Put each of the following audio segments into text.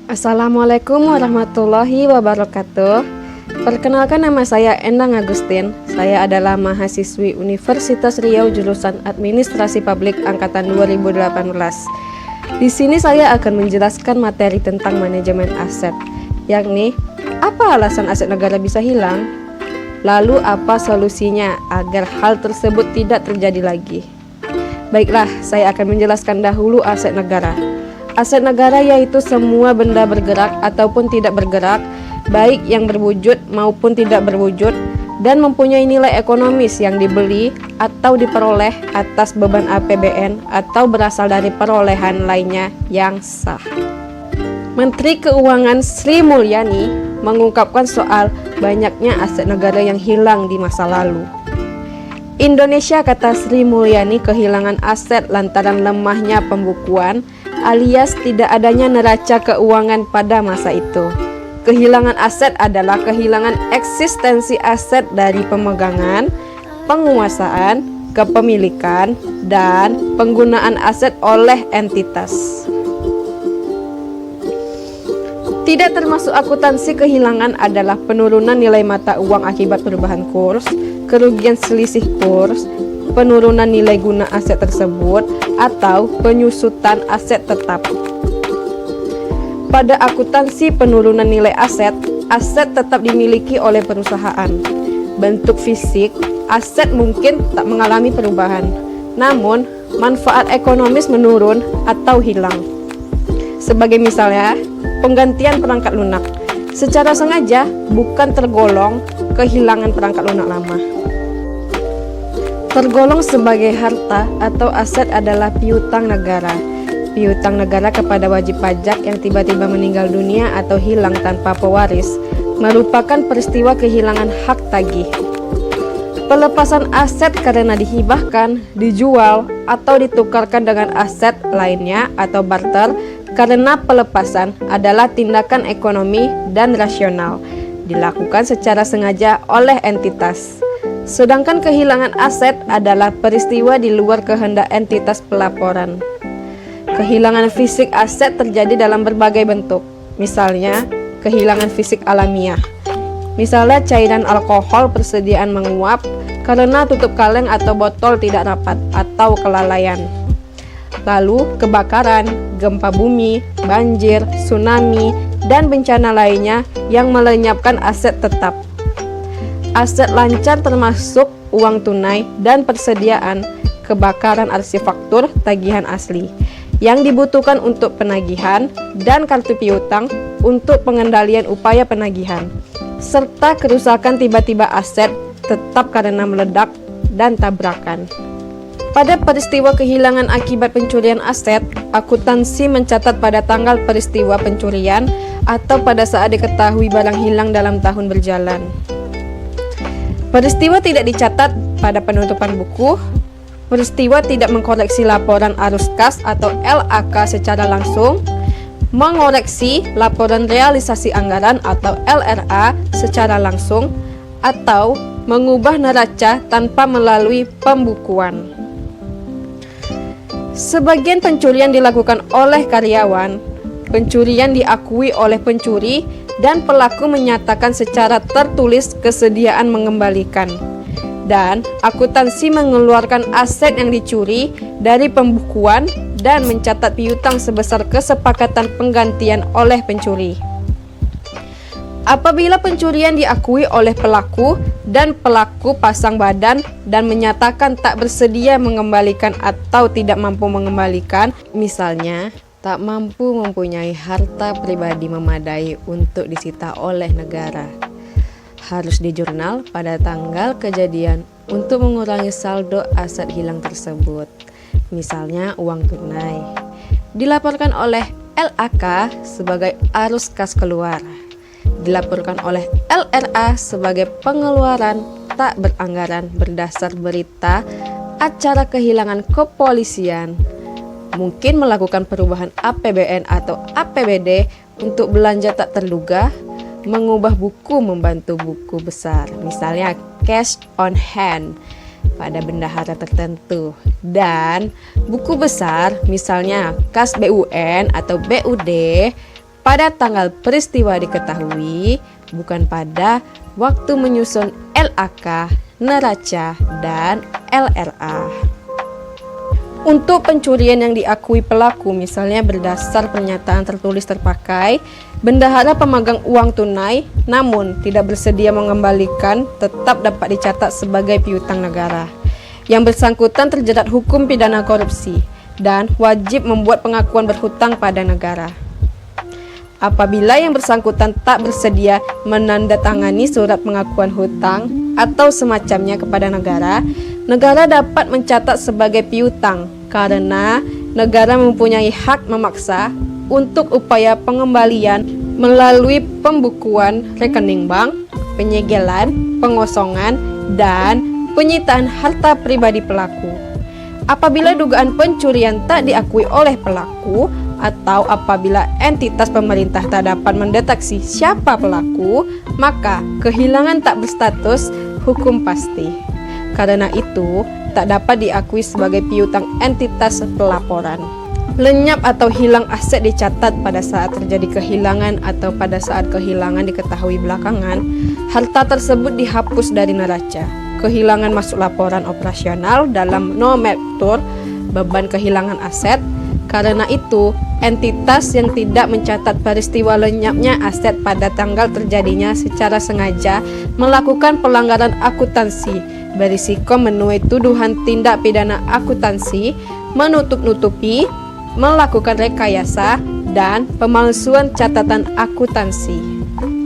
Assalamualaikum warahmatullahi wabarakatuh. Perkenalkan, nama saya Endang Agustin. Saya adalah mahasiswi Universitas Riau jurusan Administrasi Publik angkatan 2018. Di sini saya akan menjelaskan materi tentang manajemen aset, yakni apa alasan aset negara bisa hilang, lalu apa solusinya agar hal tersebut tidak terjadi lagi. Baiklah, saya akan menjelaskan dahulu aset negara. Aset negara yaitu semua benda bergerak ataupun tidak bergerak, baik yang berwujud maupun tidak berwujud, dan mempunyai nilai ekonomis yang dibeli atau diperoleh atas beban APBN atau berasal dari perolehan lainnya yang sah. Menteri Keuangan Sri Mulyani mengungkapkan soal banyaknya aset negara yang hilang di masa lalu. Indonesia, kata Sri Mulyani, kehilangan aset lantaran lemahnya pembukuan alias tidak adanya neraca keuangan pada masa itu. Kehilangan aset adalah kehilangan eksistensi aset dari pemegangan, penguasaan, kepemilikan, dan penggunaan aset oleh entitas. Tidak termasuk akuntansi kehilangan adalah penurunan nilai mata uang akibat perubahan kurs, kerugian selisih kurs, penurunan nilai guna aset tersebut, atau penyusutan aset tetap. Pada akuntansi penurunan nilai aset, aset tetap dimiliki oleh perusahaan. Bentuk fisik, aset mungkin tak mengalami perubahan, namun manfaat ekonomis menurun atau hilang. Sebagai misalnya, penggantian perangkat lunak. Secara sengaja bukan tergolong kehilangan perangkat lunak lama. Tergolong sebagai harta atau aset adalah piutang negara. Piutang negara kepada wajib pajak yang tiba-tiba meninggal dunia atau hilang tanpa pewaris merupakan peristiwa kehilangan hak tagih. Pelepasan aset karena dihibahkan, dijual, atau ditukarkan dengan aset lainnya atau barter karena pelepasan adalah tindakan ekonomi dan rasional, dilakukan secara sengaja oleh entitas. Sedangkan kehilangan aset adalah peristiwa di luar kehendak entitas pelaporan. Kehilangan fisik aset terjadi dalam berbagai bentuk. Misalnya, kehilangan fisik alamiah. Misalnya cairan alkohol persediaan menguap karena tutup kaleng atau botol tidak rapat atau kelalaian. Lalu, kebakaran, gempa bumi, banjir, tsunami, dan bencana lainnya yang melenyapkan aset tetap. Aset lancar termasuk uang tunai dan persediaan, kebakaran arsifaktur, tagihan asli yang dibutuhkan untuk penagihan, dan kartu piutang untuk pengendalian upaya penagihan, serta kerusakan tiba-tiba aset tetap karena meledak dan tabrakan. Pada peristiwa kehilangan akibat pencurian aset, akuntansi mencatat pada tanggal peristiwa pencurian atau pada saat diketahui barang hilang dalam tahun berjalan. Peristiwa tidak dicatat pada penutupan buku. Peristiwa tidak mengkoreksi laporan arus kas atau LAK secara langsung. Mengoreksi laporan realisasi anggaran atau LRA secara langsung, atau mengubah neraca tanpa melalui pembukuan. Sebagian pencurian dilakukan oleh karyawan. Pencurian diakui oleh pencuri dan pelaku menyatakan secara tertulis kesediaan mengembalikan. Dan akuntansi mengeluarkan aset yang dicuri dari pembukuan dan mencatat piutang sebesar kesepakatan penggantian oleh pencuri. Apabila pencurian diakui oleh pelaku dan pelaku pasang badan dan menyatakan tak bersedia mengembalikan atau tidak mampu mengembalikan, misalnya tak mampu mempunyai harta pribadi memadai untuk disita oleh negara, harus dijurnal pada tanggal kejadian untuk mengurangi saldo aset hilang tersebut. Misalnya uang tunai, dilaporkan oleh LAK sebagai arus kas keluar, dilaporkan oleh LRA sebagai pengeluaran tak beranggaran berdasar berita acara kehilangan kepolisian. Mungkin melakukan perubahan APBN atau APBD untuk belanja tak terduga, mengubah buku membantu buku besar, misalnya cash on hand pada bendahara tertentu, dan buku besar misalnya kas BUN atau BUD pada tanggal peristiwa diketahui, bukan pada waktu menyusun LAK, neraca, dan LRA. Untuk pencurian yang diakui pelaku, misalnya berdasar pernyataan tertulis terpakai, bendahara pemegang uang tunai namun tidak bersedia mengembalikan tetap dapat dicatat sebagai piutang negara. Yang bersangkutan terjerat hukum pidana korupsi dan wajib membuat pengakuan berhutang pada negara. Apabila yang bersangkutan tak bersedia menandatangani surat pengakuan hutang atau semacamnya kepada negara, negara dapat mencatat sebagai piutang karena negara mempunyai hak memaksa untuk upaya pengembalian melalui pembukuan rekening bank, penyegelan, pengosongan, dan penyitaan harta pribadi pelaku. Apabila dugaan pencurian tak diakui oleh pelaku atau apabila entitas pemerintah tak dapat mendeteksi siapa pelaku, maka kehilangan tak berstatus hukum pasti. Karena itu, tak dapat diakui sebagai piutang entitas pelaporan. Lenyap atau hilang aset dicatat pada saat terjadi kehilangan atau pada saat kehilangan diketahui belakangan, harta tersebut dihapus dari neraca. Kehilangan masuk laporan operasional dalam nomenklatur beban kehilangan aset. Karena itu, entitas yang tidak mencatat peristiwa lenyapnya aset pada tanggal terjadinya secara sengaja melakukan pelanggaran akuntansi, berisiko menuai tuduhan tindak pidana akuntansi, menutup-nutupi, melakukan rekayasa, dan pemalsuan catatan akuntansi.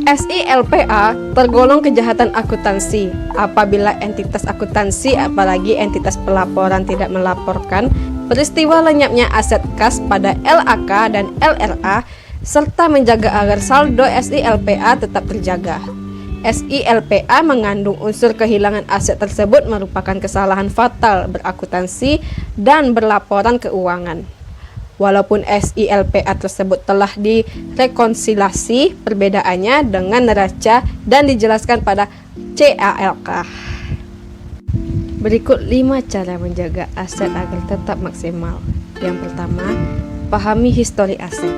SILPA tergolong kejahatan akuntansi apabila entitas akuntansi, apalagi entitas pelaporan, tidak melaporkan peristiwa lenyapnya aset kas pada LAK dan LRA serta menjaga agar saldo SILPA tetap terjaga. SILPA mengandung unsur kehilangan aset tersebut merupakan kesalahan fatal berakuntansi dan berlaporan keuangan. Walaupun SILPA tersebut telah direkonsiliasi perbedaannya dengan neraca dan dijelaskan pada CALK. Berikut 5 cara menjaga aset agar tetap maksimal. Yang pertama, pahami histori aset.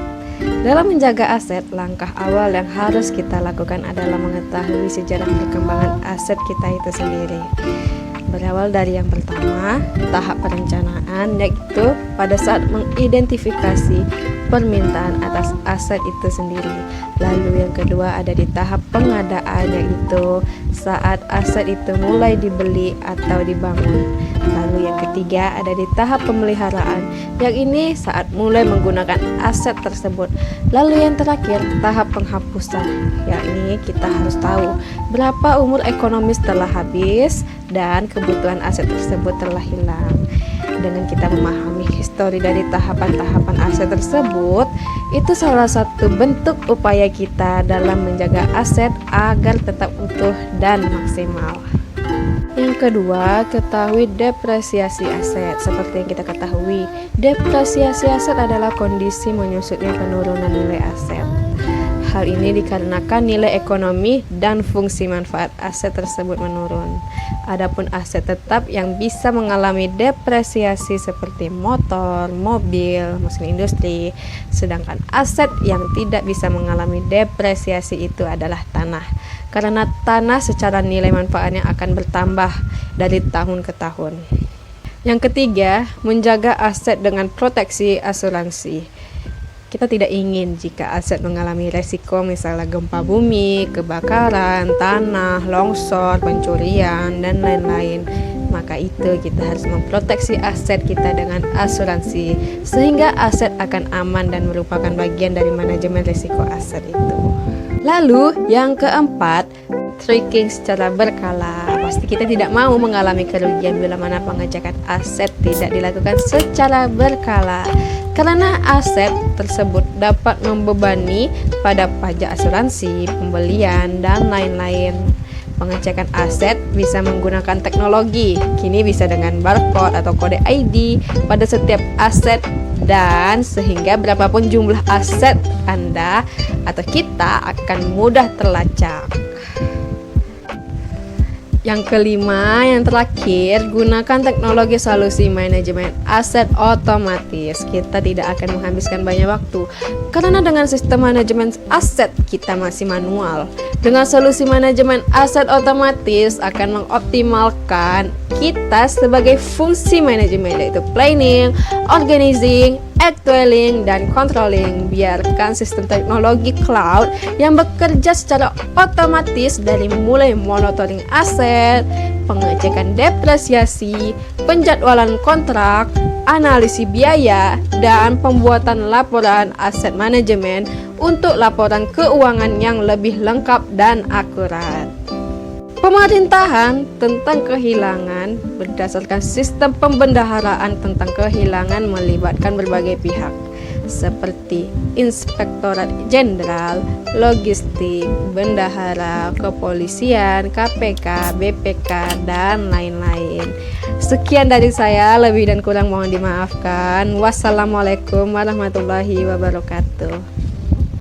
Dalam menjaga aset, langkah awal yang harus kita lakukan adalah mengetahui sejarah perkembangan aset kita itu sendiri. Berawal dari yang pertama, tahap perencanaan, yaitu pada saat mengidentifikasi permintaan atas aset itu sendiri. Lalu yang kedua ada di tahap pengadaan, yaitu saat aset itu mulai dibeli atau dibangun. Lalu yang ketiga ada di tahap pemeliharaan, yang ini saat mulai menggunakan aset tersebut. Lalu yang terakhir tahap penghapusan, yakni kita harus tahu berapa umur ekonomis telah habis dan kebutuhan aset tersebut telah hilang. Dengan kita memahami histori dari tahapan-tahapan aset tersebut, itu salah satu bentuk upaya kita dalam menjaga aset agar tetap utuh dan maksimal. Yang kedua, ketahui depresiasi aset. Seperti yang kita ketahui, depresiasi aset adalah kondisi menyusutnya penurunan nilai aset. Hal ini dikarenakan nilai ekonomi dan fungsi manfaat aset tersebut menurun. Adapun aset tetap yang bisa mengalami depresiasi seperti motor, mobil, mesin industri. Sedangkan aset yang tidak bisa mengalami depresiasi itu adalah tanah. Karena tanah secara nilai manfaatnya akan bertambah dari tahun ke tahun. Yang ketiga, menjaga aset dengan proteksi asuransi. Kita tidak ingin jika aset mengalami resiko misalnya gempa bumi, kebakaran, tanah, longsor, pencurian, dan lain-lain. Maka itu kita harus memproteksi aset kita dengan asuransi sehingga aset akan aman dan merupakan bagian dari manajemen risiko aset itu. Lalu yang keempat, tracking secara berkala. Pasti kita tidak mau mengalami kerugian bila mana pengecekan aset tidak dilakukan secara berkala, karena aset tersebut dapat membebani pada pajak asuransi, pembelian, dan lain-lain. Pengecekan aset bisa menggunakan teknologi, kini bisa dengan barcode atau kode ID pada setiap aset, dan sehingga berapapun jumlah aset Anda atau kita akan mudah terlacak. Yang kelima, yang terakhir, gunakan teknologi solusi manajemen aset otomatis. Kita tidak akan menghabiskan banyak waktu karena dengan sistem manajemen aset kita masih manual. Dengan solusi manajemen aset otomatis akan mengoptimalkan kita sebagai fungsi manajemen, yaitu planning, organizing, actualing, dan controlling. Biarkan sistem teknologi cloud yang bekerja secara otomatis dari mulai monitoring aset, pengecekan depresiasi, penjadwalan kontrak, analisis biaya, dan pembuatan laporan aset manajemen untuk laporan keuangan yang lebih lengkap dan akurat. Pemerintahan tentang kehilangan berdasarkan sistem pembendaharaan tentang kehilangan melibatkan berbagai pihak seperti Inspektorat Jenderal, Logistik, Bendahara, Kepolisian, KPK, BPK, dan lain-lain. Sekian dari saya, lebih dan kurang mohon dimaafkan. Wassalamualaikum warahmatullahi wabarakatuh.